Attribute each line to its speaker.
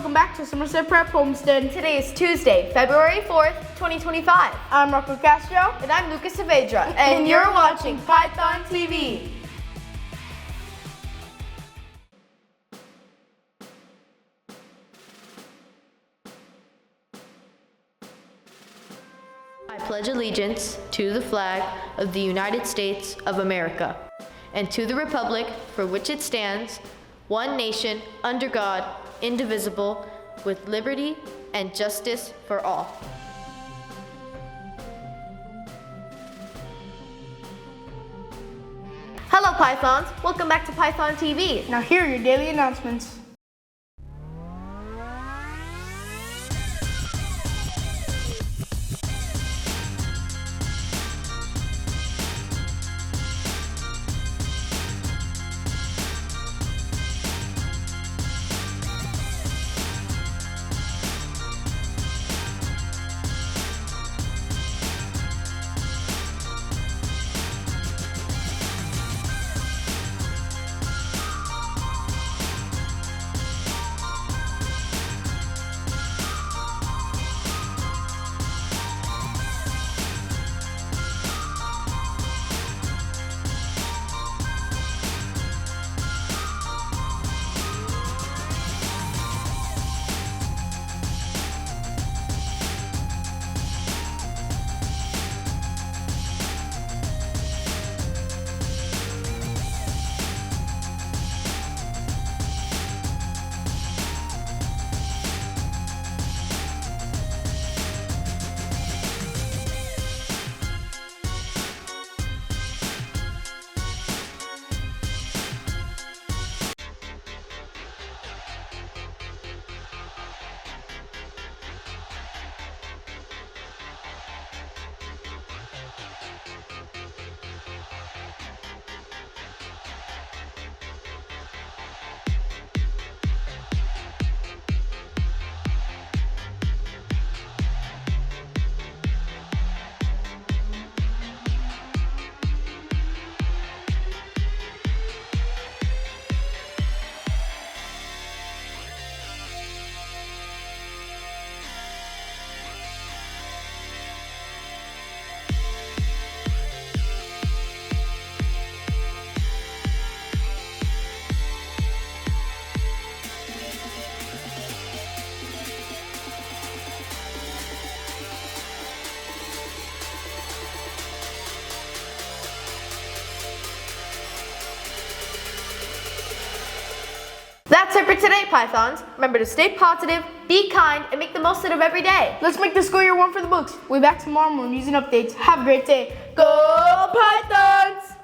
Speaker 1: welcome back to Somerset Prep Homestead.
Speaker 2: Today is Tuesday, February 4th, 2025.
Speaker 1: I'm Rocco Castro.
Speaker 2: And I'm Lucas Saavedra. And you're watching Python TV. I pledge allegiance to the flag of the United States of America and to the republic for which it stands, one nation, under God, indivisible, with liberty and justice for all. Hello Pythons, welcome back to Python TV.
Speaker 1: Now here are your daily announcements.
Speaker 2: That's it for today, Pythons. Remember to stay positive, be kind, and make the most out of every day.
Speaker 1: Let's make this school year one for the books. We'll be back tomorrow with news and updates. Have a great day. Go Pythons!